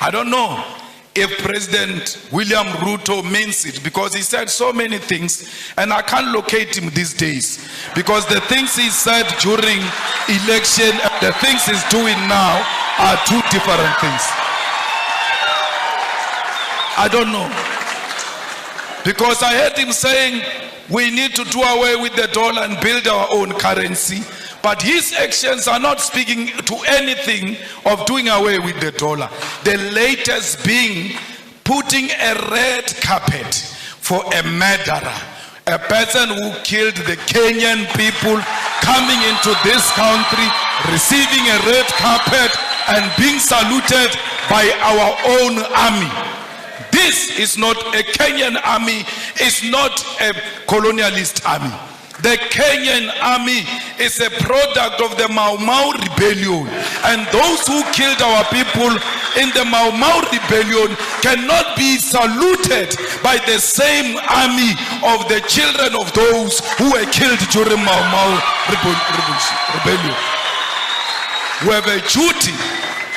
I don't know if President William Ruto means it, because he said so many things and I can't locate him these days, because the things he said during election and the things he's doing now are two different things. I don't know, because I heard him saying we need to do away with the dollar and build our own currency. But his actions are not speaking to anything of doing away with the dollar. The latest being putting a red carpet for a murderer, a person who killed the Kenyan people, coming into this country, receiving a red carpet and being saluted by our own army. This is not a Kenyan army, it's not a colonialist army. The Kenyan army is a product of the Mau Mau rebellion, and those who killed our people in the Mau Mau rebellion cannot be saluted by the same army of the children of those who were killed during Mau Mau rebellion. We have a duty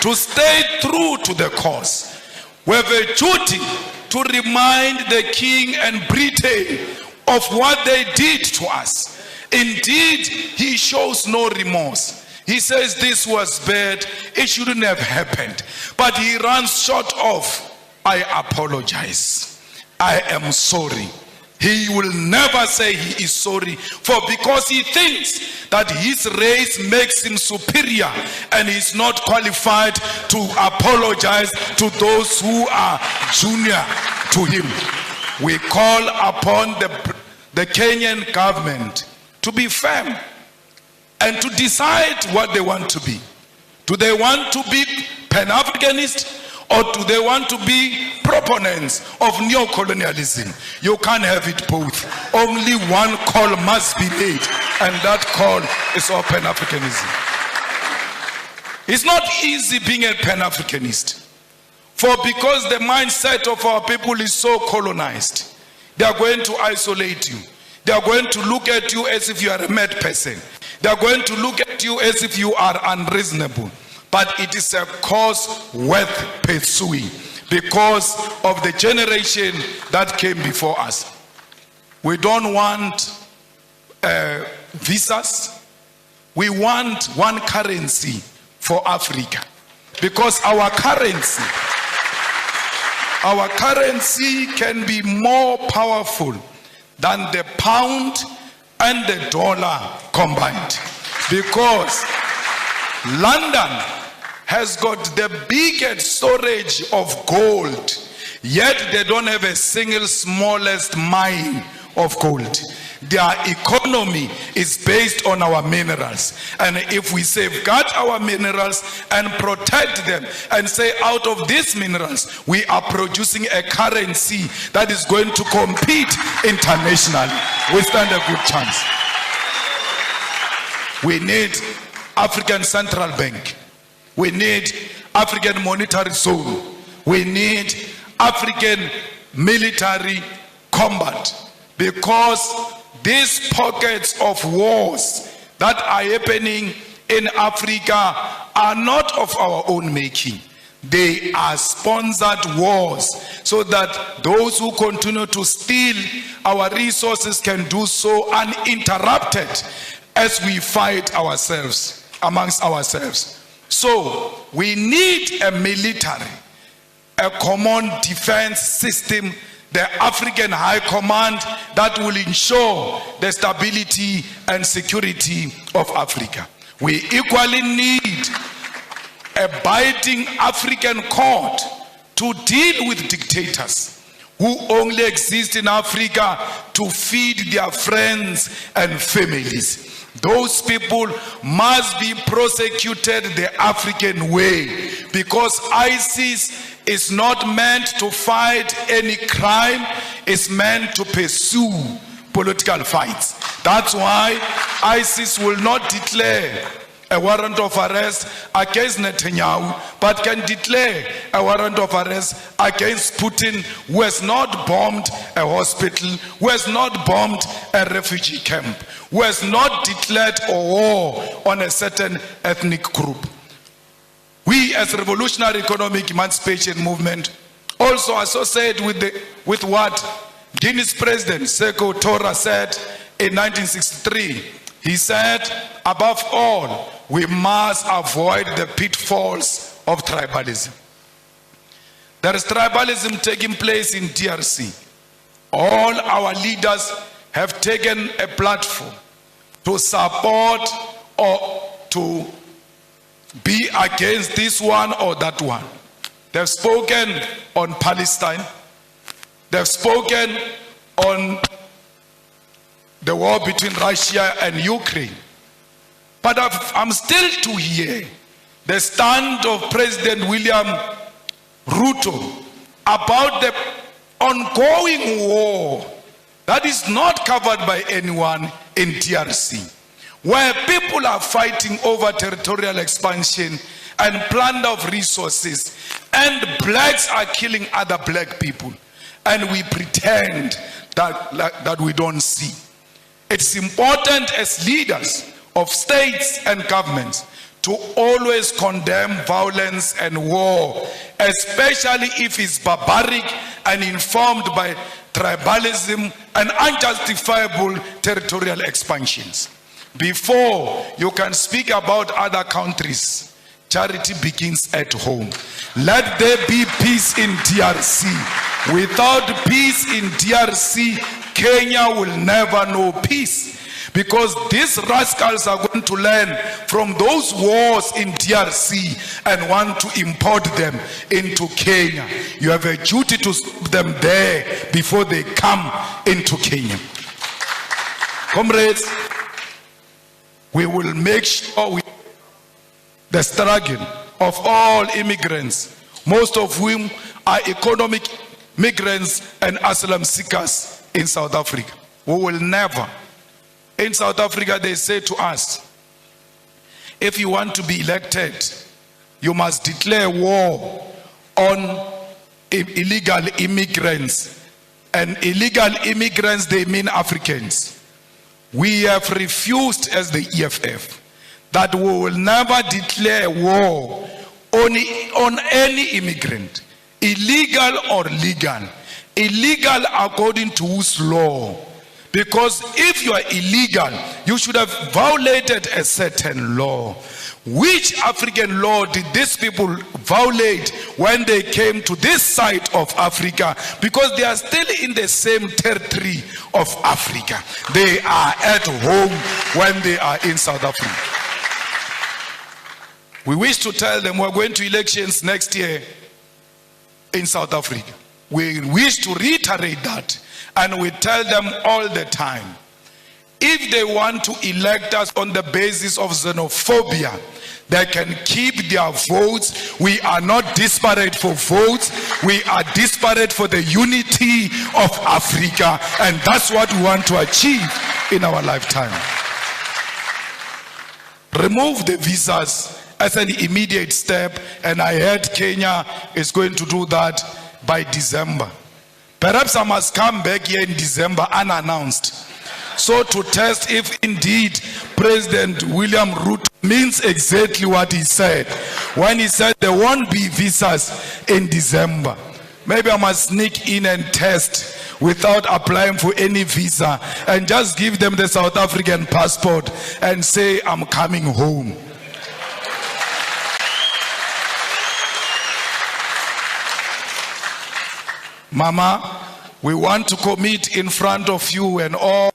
to stay true to the cause. We have a duty to remind the king and Britain of what they did to us. Indeed, he shows no remorse. He says this was bad, it shouldn't have happened. But he runs short of, I apologize, I am sorry. He will never say he is sorry, for because he thinks that his race makes him superior and he's not qualified to apologize to those who are junior to him. We call upon the Kenyan government to be firm and to decide what they want to be. Do they want to be Pan-Africanist, or do they want to be proponents of neo-colonialism? You can't have it both. Only one call must be made, and that call is of Pan-Africanism. It's not easy being a Pan-Africanist, for because the mindset of our people is so colonized, they are going to isolate you. They are going to look at you as if you are a mad person. They are going to look at you as if you are unreasonable. But it is a cause worth pursuing because of the generation that came before us. We don't want visas. We want one currency for Africa, because our currency can be more powerful than the pound and the dollar combined, because London has got the biggest storage of gold, yet they don't have a single smallest mine of gold. Their economy is based on our minerals, and if we safeguard our minerals and protect them and say out of these minerals we are producing a currency that is going to compete internationally, we stand a good chance. We need African Central Bank. We need African Monetary Zone. We need African military combat, because these pockets of wars that are happening in Africa are not of our own making. They are sponsored wars, so that those who continue to steal our resources can do so uninterrupted as we fight ourselves, amongst ourselves. So we need a military, a common defense system, the African High Command that will ensure the stability and security of Africa. We equally need a biting African court to deal with dictators who only exist in Africa to feed their friends and families. Those people must be prosecuted the African way, because ISIS is not meant to fight any crime, it's meant to pursue political fights. That's why ISIS will not declare a warrant of arrest against Netanyahu, but can declare a warrant of arrest against Putin, who has not bombed a hospital, who has not bombed a refugee camp, who has not declared a war on a certain ethnic group. We as Revolutionary Economic Emancipation Movement also associate with what Guinea's President Sekou Touré said in 1963. He said, above all, we must avoid the pitfalls of tribalism. There is tribalism taking place in DRC. All our leaders have taken a platform to support or to be against this one or that one. They've spoken on Palestine. They've spoken on the war between Russia and Ukraine. But I'm still to hear the stand of President William Ruto about the ongoing war that is not covered by anyone in DRC, where people are fighting over territorial expansion and plunder of resources, and blacks are killing other black people, and we pretend that we don't see. It's important as leaders of states and governments to always condemn violence and war, especially if it's barbaric and informed by tribalism and unjustifiable territorial expansions. Before you can speak about other countries, charity begins at home. Let there be peace in DRC. Without peace in DRC, Kenya will never know peace. Because these rascals are going to learn from those wars in DRC and want to import them into Kenya. You have a duty to stop them there before they come into Kenya. Comrades, we will make sure the struggle of all immigrants, most of whom are economic migrants and asylum seekers in South Africa. We will never. In South Africa, they say to us, if you want to be elected, you must declare war on illegal immigrants. And illegal immigrants, they mean Africans. We have refused as the EFF that we will never declare war on any immigrant, illegal or legal. Illegal according to whose law? Because if you are illegal, you should have violated a certain law. Which African law did these people violate when they came to this side of Africa? Because they are still in the same territory of Africa. They are at home when they are in South Africa. We wish to tell them we're going to elections next year in South Africa. We wish to reiterate that. And we tell them all the time, if they want to elect us on the basis of xenophobia, they can keep their votes. We are not disparate for votes. We are disparate for the unity of Africa. And that's what we want to achieve in our lifetime. Remove the visas as an immediate step. And I heard Kenya is going to do that by December. Perhaps I must come back here in December unannounced, so to test if indeed President William Ruto means exactly what he said when he said there won't be visas in December. Maybe I must sneak in and test without applying for any visa and just give them the South African passport and say I'm coming home. Mama, we want to commit in front of you and all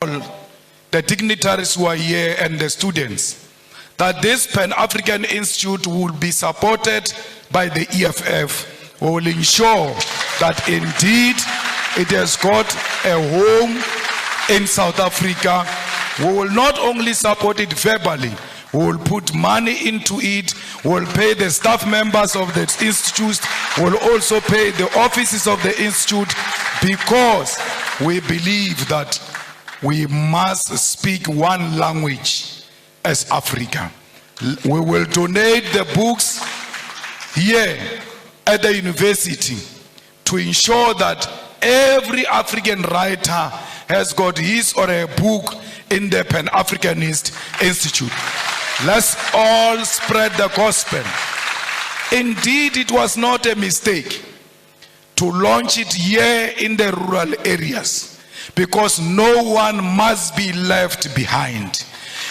the dignitaries who are here and the students that this Pan-African Institute will be supported by the EFF. We will ensure that indeed it has got a home in South Africa. We will not only support it verbally, we will put money into it. We will pay the staff members of the institute. We will also pay the offices of the institute, because we believe that we must speak one language as Africa. We will donate the books here at the university to ensure that every African writer has got his or her book in the Pan-Africanist Institute. Let's all spread the gospel. Indeed, it was not a mistake to launch it here in the rural areas, because no one must be left behind.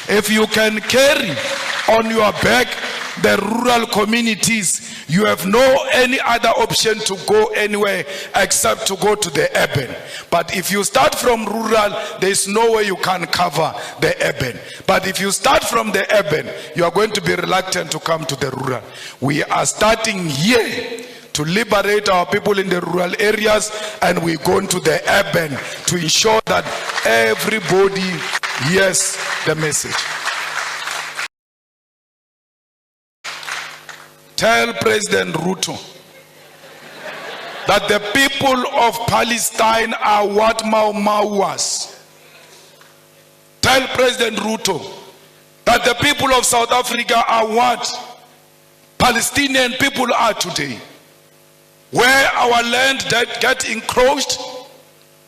If you can carry on your back the rural communities, you have no any other option to go anywhere except to go to the urban. But if you start from rural, there is no way you can cover the urban. But if you start from the urban, you are going to be reluctant to come to the rural. We are starting here to liberate our people in the rural areas, and we're going to the urban to ensure that everybody hears the message. Tell President Ruto that the people of Palestine are what Mau Mau was. Tell President Ruto that the people of South Africa are what Palestinian people are today. Where our land get encroached,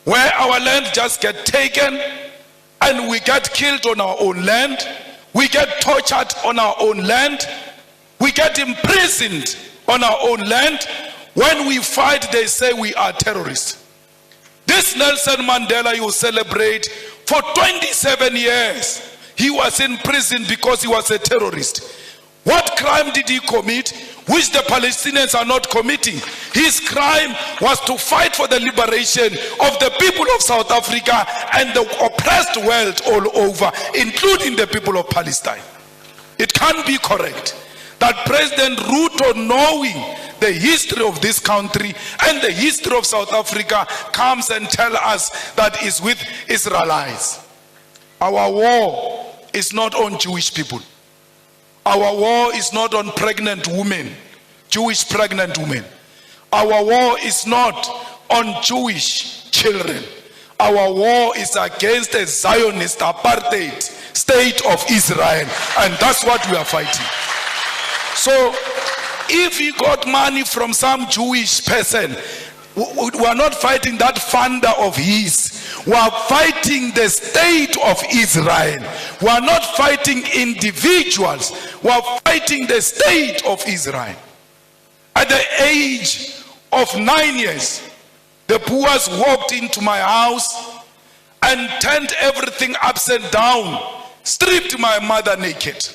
where our land just get taken, and we get killed on our own land, we get tortured on our own land, we get imprisoned on our own land. When we fight, they say we are terrorists. This Nelson Mandela you celebrate, for 27 years, he was in prison because he was a terrorist. What crime did he commit, which the Palestinians are not committing? His crime was to fight for the liberation of the people of South Africa and the oppressed world all over, including the people of Palestine. It can't be correct that President Ruto, knowing the history of this country and the history of South Africa, comes and tells us that it's with Israelites. Our war is not on Jewish people. Our war is not on pregnant women, Jewish pregnant women. Our war is not on Jewish children. Our war is against a Zionist apartheid state of Israel, and that's what we are fighting. So if he got money from some Jewish person, we are not fighting that funder of his. We are fighting the state of Israel. We are not fighting individuals. We are fighting the state of Israel. At the age of 9 years, the Boers walked into my house and turned everything upside down, stripped my mother naked.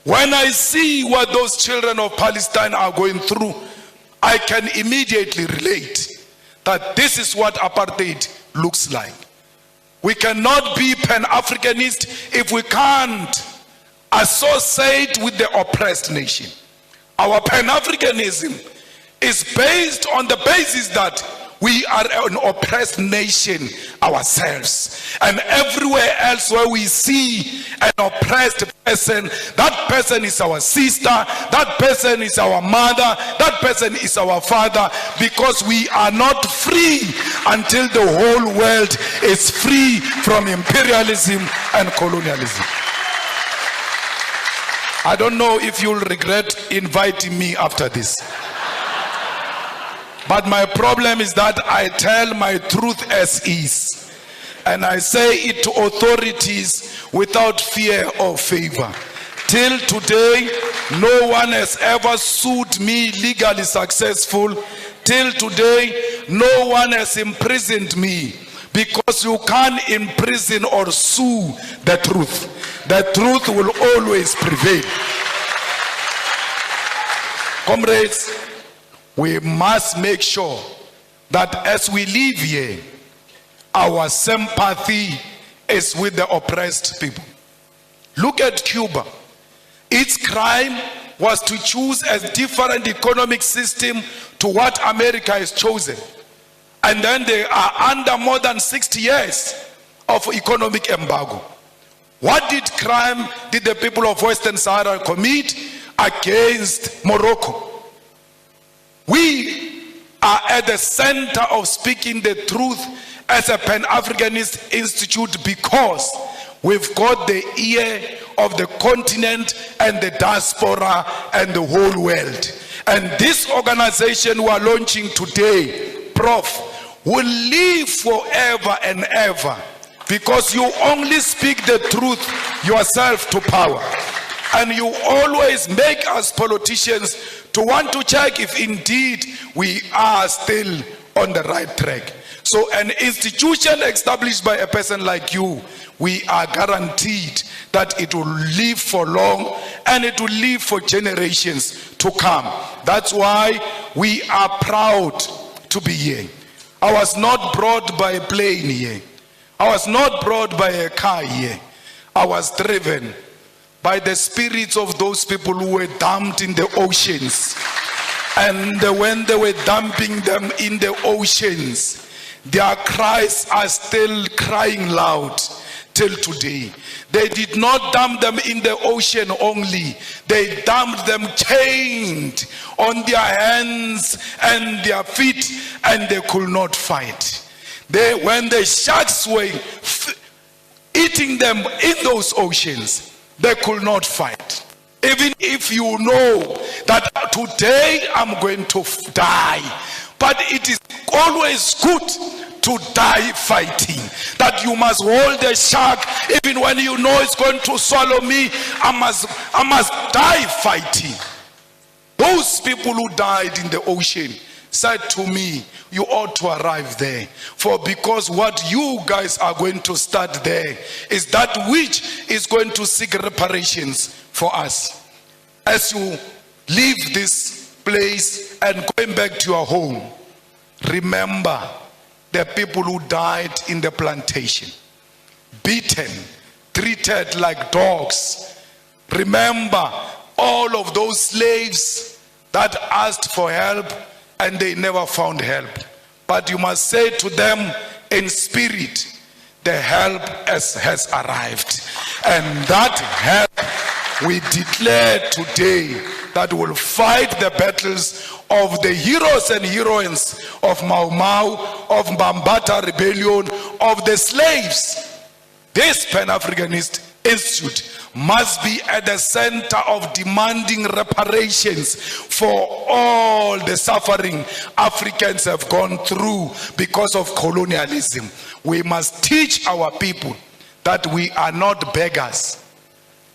When I see what those children of Palestine are going through, I can immediately relate that this is what apartheid looks like. We cannot be Pan-Africanist if we can't associate with the oppressed nation. Our Pan-Africanism is based on the basis that we are an oppressed nation ourselves, and everywhere else where we see an oppressed person, that person is our sister, that person is our mother, that person is our father, because we are not free until the whole world is free from imperialism and colonialism. I don't know if you'll regret inviting me after this. But my problem is that I tell my truth as is, and I say it to authorities without fear or favor. Till today, no one has ever sued me legally successful. Till today, no one has imprisoned me, because you can't imprison or sue the truth. The truth will always prevail. Comrades, we must make sure that as we live here, our sympathy is with the oppressed people. Look at Cuba. Its crime was to choose a different economic system to what America has chosen. And then they are under more than 60 years of economic embargo. What crime did the people of Western Sahara commit against Morocco? We are at the center of speaking the truth as a Pan-Africanist institute, because we've got the ear of the continent and the diaspora and the whole world. And this organization we are launching today, Prof, will live forever and ever, because you only speak the truth yourself to power. And you always make us politicians to want to check if indeed we are still on the right track. So an institution established by a person like you, we are guaranteed that it will live for long and it will live for generations to come. That's why we are proud to be here. I was not brought by a plane here. I was not brought by a car here. I was driven by the spirits of those people who were dumped in the oceans. And when they were dumping them in the oceans, their cries are still crying loud till today. They did not dump them in the ocean only. They dumped them chained on their hands and their feet, and they could not fight. When the sharks were eating them in those oceans, they could not fight. Even if you know that today I'm going to die, but it is always good to die fighting. That you must hold the shark even when you know it's going to swallow me. I must die fighting. Those people who died in the ocean said to me, you ought to arrive there. For because what you guys are going to start there is that which is going to seek reparations for us. As you leave this place and going back to your home, remember the people who died in the plantation, beaten, treated like dogs. Remember all of those slaves that asked for help and they never found help. But you must say to them in spirit, the help has arrived. And that help we declare today that will fight the battles of the heroes and heroines of Mau Mau, of Mbambata rebellion, of the slaves. This Pan-Africanist Institute must be at the center of demanding reparations for all the suffering Africans have gone through because of colonialism. We must teach our people that we are not beggars.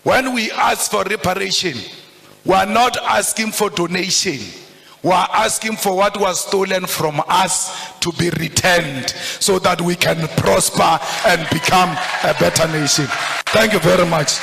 When we ask for reparation, we are not asking for donation. We are asking for what was stolen from us to be returned so that we can prosper and become a better nation. Thank you very much.